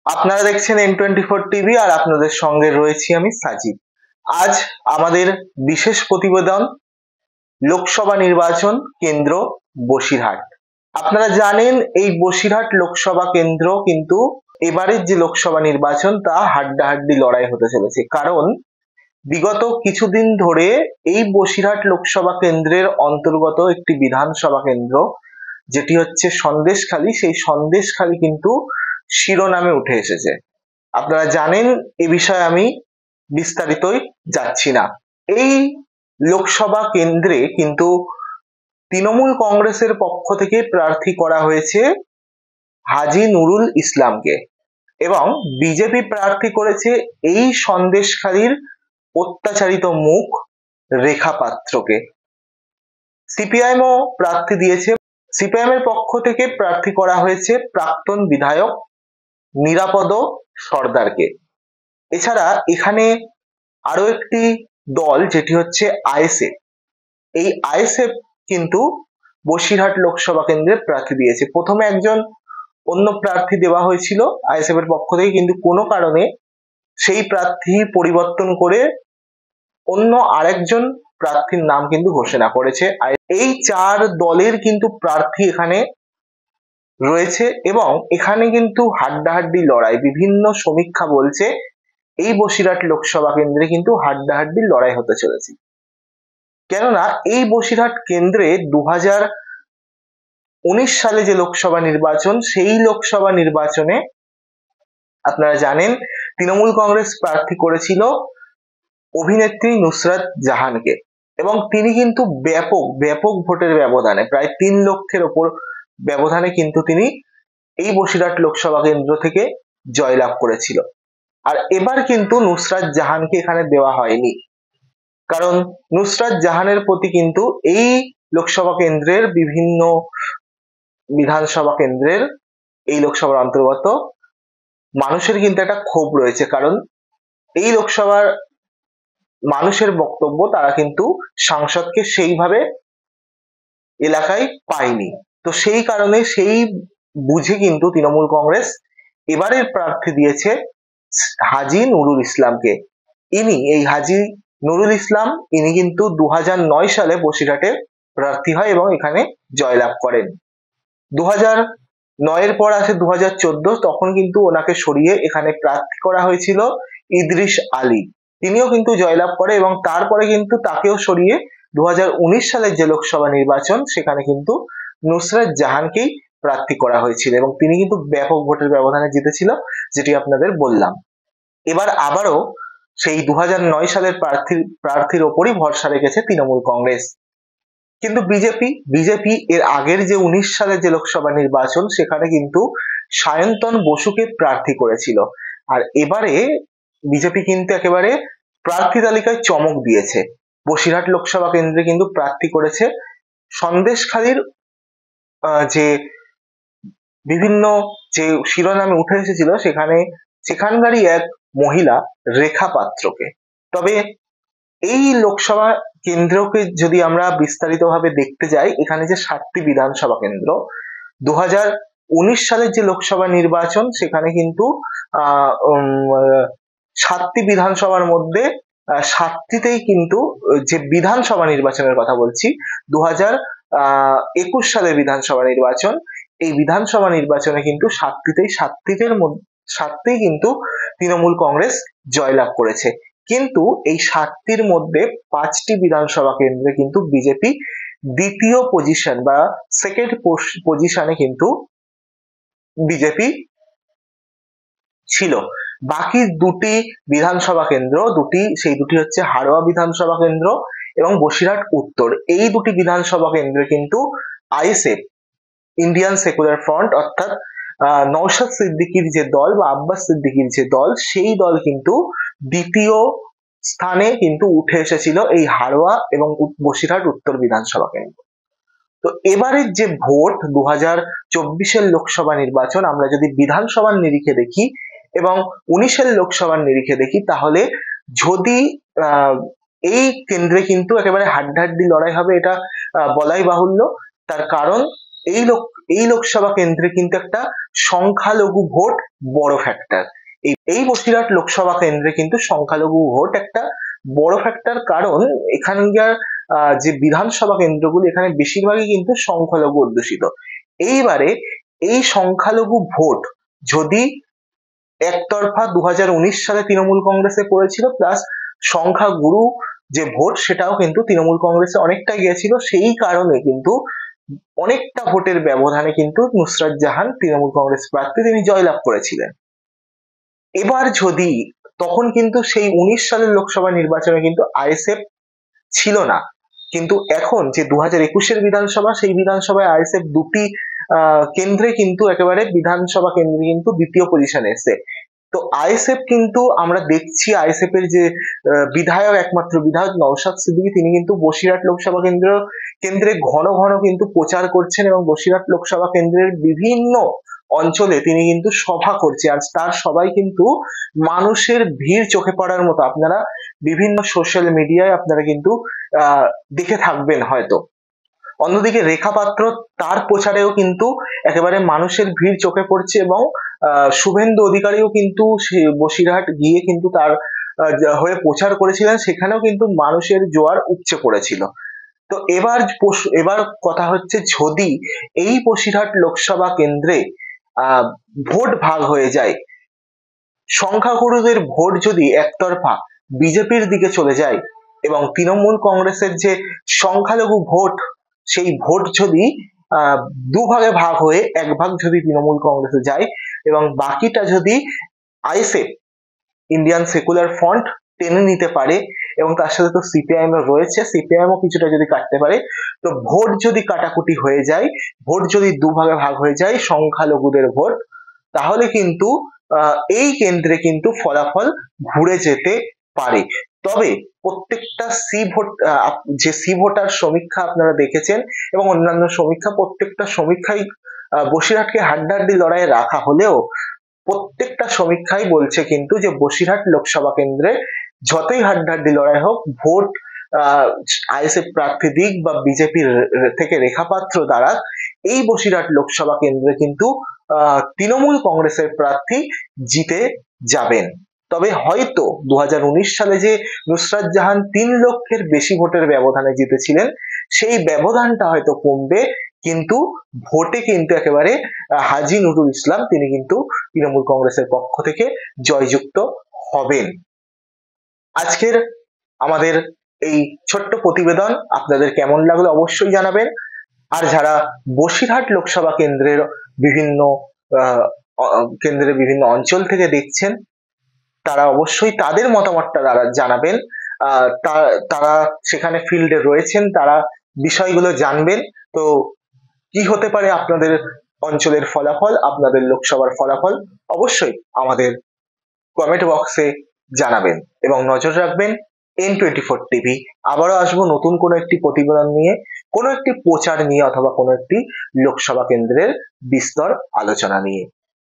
আপনারা দেখছেন N24 TV আর আপনাদের সঙ্গে রয়েছি আমি সাজিদ। আজ আমাদের বিশেষ প্রতিবেদন লোকসভা নির্বাচন কেন্দ্র বসিরহাট। আপনারা জানেন এই বসিরহাট লোকসভা কেন্দ্র কিন্তু এবারের যে লোকসভা নির্বাচন তা হাড্ডাহাড্ডি লড়াই হতে চলেছে, কারণ বিগত কিছুদিন ধরে এই বসিরহাট লোকসভা কেন্দ্রের অন্তর্গত একটি বিধানসভা কেন্দ্র যেটি হচ্ছে সন্দেশখালী, সেই সন্দেশখালী কিন্তু শিরোনামে উঠে এসেছে। আপনারা জানেন, এ বিষয়ে আমি বিস্তারিতই যাচ্ছি না। এই লোকসভা কেন্দ্রে কিন্তু তৃণমূল কংগ্রেসের পক্ষ থেকে প্রার্থী করা হয়েছে হাজী নুরুল ইসলামকে এবং বিজেপি প্রার্থী করেছে এই সন্দেশখালীর অত্যাচারিত মুখ রেখা পাত্রকে। সিপিআইএমও প্রার্থী দিয়েছে। সিপিআইএম এর পক্ষ থেকে প্রার্থী করা হয়েছে প্রাক্তন বিধায়ক নিরাপদ সর্দারকে। এছাড়া এখানে আরো একটি দল যেটি হচ্ছে আইএসএফ, এই আইএসএফ কিন্তু বসিরহাট লোকসভা কেন্দ্রে প্রার্থী দিয়েছে। প্রথমে একজন অন্য প্রার্থী দেওয়া হয়েছিল আইএসএফ এর পক্ষ থেকে, কিন্তু কোনো কারণে সেই প্রার্থী পরিবর্তন করে অন্য আরেকজন প্রার্থীর নাম কিন্তু ঘোষণা করেছে। এই চার দলের কিন্তু প্রার্থী এখানে রয়েছে এবং এখানে কিন্তু হাড্ডাহাড্ডি লড়াই। বিভিন্ন সমীক্ষা বলছে এই বসিরহাট লোকসভা কেন্দ্রে কিন্তু হাড্ডাহাড্ডি লড়াই হতে চলেছে, কেননা এই বসিরহাট কেন্দ্রে 2019 সালে যে লোকসভা নির্বাচন, সেই লোকসভা নির্বাচনে আপনারা জানেন তৃণমূল কংগ্রেস প্রার্থী করেছিল অভিনেত্রী নুসরাত জাহানকে এবং তিনি কিন্তু ব্যাপক ভোটের ব্যবধানে, প্রায় 3 লক্ষের ওপর ব্যবধানে কিন্তু তিনি এই বসিরহাট লোকসভা কেন্দ্র থেকে জয়লাভ করেছিল। আর এবার কিন্তু নুসরাত জাহানকে এখানে দেওয়া হয়নি, কারণ নুসরাত জাহানের প্রতি কিন্তু এই লোকসভা কেন্দ্রের বিভিন্ন বিধানসভা কেন্দ্রের এই লোকসভার অন্তর্গত মানুষের কিন্তু একটা ক্ষোভ রয়েছে, কারণ এই লোকসভার মানুষের বক্তব্য তারা কিন্তু সাংসদকে সেইভাবে এলাকায় পায়নি। তো সেই কারণে সেই বুঝে কিন্তু তৃণমূল কংগ্রেস এবারের প্রার্থী দিয়েছে হাজী নুরুল ইসলামকে। এই হাজী নুরুল ইসলাম ইনি কিন্তু 2009 সালে বসিরহাটে প্রার্থী হয় এবং এখানে জয়লাভ করেন। 2009 এর পর আসে 2014, তখন কিন্তু ওনাকে সরিয়ে এখানে প্রার্থী করা হয়েছিল ইদ্রিস আলী, তিনিও কিন্তু জয়লাভ করে এবং তারপরে কিন্তু তাকেও সরিয়ে 2019 সালের যে লোকসভা নির্বাচন সেখানে কিন্তু নুসরাত জাহানকেই প্রার্থী করা হয়েছিল এবং তিনি কিন্তু ব্যাপক ভোটের ব্যবধানে জিতেছিল, যেটি আপনাদের বললাম। এবার আবারও সেই 2009 সালের প্রার্থীর ওপরই ভরসা রেখেছে তৃণমূল কংগ্রেস। কিন্তু বিজেপি এর আগের যে 19 সালের যে লোকসভা নির্বাচন সেখানে কিন্তু সায়ন্তন বসুকে প্রার্থী করেছিল, আর এবারে বিজেপি কিন্তু একেবারে প্রার্থী তালিকায় চমক দিয়েছে। বসিরহাট লোকসভা কেন্দ্রে কিন্তু প্রার্থী করেছে সন্দেশখালীর যে বিভিন্ন যে শিরোনামে উঠে এসেছিল সেখানকারই এক মহিলা রেখা পাত্রকে। তবে এই লোকসভা কেন্দ্রকে যদি আমরা বিস্তারিতভাবে দেখতে যাই, এখানে যে 7টি বিধানসভা কেন্দ্র, 2019 সালের যে লোকসভা নির্বাচন সেখানে কিন্তু 7টি বিধানসভার মধ্যে 7টিতেই কিন্তু, যে বিধানসভা নির্বাচনের কথা বলছি, 2021 সালের বিধানসভা নির্বাচন, এই বিধানসভা নির্বাচনে কিন্তু 7টিতেই কিন্তু তৃণমূল কংগ্রেস জয়লাভ করেছে। কিন্তু এই 7টির মধ্যে 5টি বিধানসভা কেন্দ্রে কিন্তু বিজেপি দ্বিতীয় পজিশন বা সেকেন্ড পজিশনে কিন্তু বিজেপি ছিল। বাকি দুটি বিধানসভা কেন্দ্র সেই দুটি হচ্ছে হাড়োয়া বিধানসভা কেন্দ্র এবং বসিরহাট উত্তর। এই দুটি বিধানসভা কেন্দ্রে কিন্তু আইএসএফ, ইন্ডিয়ান সেকুলার ফ্রন্ট, অর্থাৎ নওশাদ সিদ্দিকীর যে দল বা আব্বাস সিদ্দিকীর যে দল, সেই দল কিন্তু দ্বিতীয় স্থানে কিন্তু উঠে এসেছিল এই হাড়োয়া এবং বসিরহাট উত্তর বিধানসভা কেন্দ্র। তো এবারের যে ভোট 2024 লোকসভা নির্বাচন, আমরা যদি বিধানসভার নিরিখে দেখি এবং 19 লোকসভার নিরিখে দেখি, তাহলে যদি এই কেন্দ্রে কিন্তু একেবারে হাড্ডাহাড্ডি লড়াই হবে এটা বলাই বাহুল্য। তার কারণ এই লোকসভা কেন্দ্রে কিন্তু একটা সংখ্যালঘু ভোট বড় ফ্যাক্টর। এই বসিরহাট লোকসভা কেন্দ্রে কিন্তু সংখ্যালঘু ভোট একটা বড় ফ্যাক্টর, কারণ এখানকার যে বিধানসভা কেন্দ্রগুলি, এখানে বেশিরভাগই কিন্তু সংখ্যালঘু অধ্যুষিত। এইবারে এই সংখ্যালঘু ভোট যদি একতরফা 2019 সালে তৃণমূল কংগ্রেসে পড়েছিল, প্লাস সংখ্যাগুরু যে ভোট সেটাও কিন্তু তৃণমূল কংগ্রেসে অনেকটা গিয়েছিল, সেই কারণে কিন্তু অনেকটা ভোটের ব্যবধানে কিন্তু নুসরাত জাহান তৃণমূল কংগ্রেস প্রার্থী তিনি জয়লাভ করেছিলেন। এবার যদি তখন কিন্তু সেই 19 সালের লোকসভা নির্বাচনে কিন্তু আইএসএফ ছিল না, কিন্তু এখন যে 2021-এর বিধানসভা, সেই বিধানসভায় আইএসএফ দুটি কেন্দ্রে কিন্তু একেবারে বিধানসভা কেন্দ্রে কিন্তু দ্বিতীয় পজিশনে এসে। তো আইএসএফ কিন্তু আমরা দেখছি আইএসএফ এর যে বিধায়ক, একমাত্র বিধায়ক নওশাদ সিদ্দিকী, তিনি কিন্তু বসিরহাট লোকসভা কেন্দ্রে ঘন ঘন কিন্তু প্রচার করছেন এবং বসিরহাট লোকসভা কেন্দ্রের বিভিন্ন অঞ্চলে তিনি কিন্তু সভা করছে। আর তার সবাই কিন্তু মানুষের ভিড় চোখে পড়ার মতো, আপনারা বিভিন্ন সোশ্যাল মিডিয়ায় আপনারা কিন্তু দেখে থাকবেন হয়তো। অন্যদিকে রেখা পাত্র, তার প্রচারেও কিন্তু একেবারে মানুষের ভিড় চোখে পড়ছে এবং শুভেন্দু অধিকারীও কিন্তু বসিরহাট গিয়ে কিন্তু তার হয়ে প্রচার করেছিলেন, সেখানেও কিন্তু মানুষের জোয়ার উপচে পড়েছিল। তো এবার কথা হচ্ছে, যদি এই বসিরহাট লোকসভা কেন্দ্রে ভোট ভাগ হয়ে যায়, সংখ্যাগুরুদের ভোট যদি একতরফা বিজেপির দিকে চলে যায় এবং তৃণমূল কংগ্রেসের যে সংখ্যালঘু ভোট, সেই ভোট যদি দুভাগে ভাগ হয়ে এক ভাগ যদি তৃণমূল কংগ্রেসে যায় এবং বাকিটা যদি আইএসএফ, ইন্ডিয়ান সেকুলার ফ্রন্ট টেনে নিতে পারে, এবং তার সাথে তো সিপিআইএম রয়েছে, সিপিআইএমও কিছুটা যদি কাটতে পারে, তো ভোট যদি কাটাকুটি হয়ে যায়, ভোট যদি দুভাগে ভাগ হয়ে যায় সংখ্যালঘুদের ভোট, তাহলে কিন্তু এই কেন্দ্রে কিন্তু ফলাফল ঘুরে যেতে পারে। তবে প্রত্যেকটা সি ভোটার সমীক্ষা আপনারা দেখেছেন এবং অন্যান্য সমীক্ষা, প্রত্যেকটা সমীক্ষাই বসিরহাটকে হাড্ডাহাড্ডি লড়াইয়ে রাখা হলেও প্রত্যেকটা সমীক্ষাই বলছে কিন্তু যে বসিরহাট লোকসভা কেন্দ্রে যতই হাড্ডাহাড্ডি লড়াই হোক, ভোট আইএসএফ প্রার্থী দিক বা বিজেপির থেকে রেখাপাত্র দ্বারা এই বসিরহাট লোকসভা কেন্দ্রে কিন্তু তৃণমূল কংগ্রেসের প্রার্থী জিতে যাবেন। তবে হয়তো 2019 সালে যে নুসরাত জাহান 3 লক্ষের বেশি ভোটের ব্যবধানে জিতেছিলেন, সেই ব্যবধানটা হয়তো কমবে, কিন্তু ভোটে কিন্তু একেবারে হাজী নুরুল ইসলাম তিনি কিন্তু তৃণমূল কংগ্রেসের পক্ষ থেকে জয়যুক্ত হবেন। আজকের আমাদের এই ছোট্ট প্রতিবেদন আপনাদের কেমন লাগলো অবশ্যই জানাবেন। আর যারা বসিরহাট লোকসভা কেন্দ্রের বিভিন্ন অঞ্চল থেকে দেখছেন, তারা অবশ্যই তাদের মতামতটা জানাবেন। তারা সেখানে ফিল্ডে রয়েছেন, তারা বিষয়গুলো জানবেন। তো কি হতে পারে আপনাদের অঞ্চলের ফলাফল, আপনাদের লোকসভার ফলাফল, অবশ্যই আমাদের কমেন্ট বক্সে জানাবেন এবং নজর রাখবেন N24 টিভি। আবারও আসবো নতুন কোনো একটি প্রতিবেদন নিয়ে, কোনো একটি প্রচার নিয়ে, অথবা কোনো একটি লোকসভা কেন্দ্রের বিস্তর আলোচনা নিয়ে।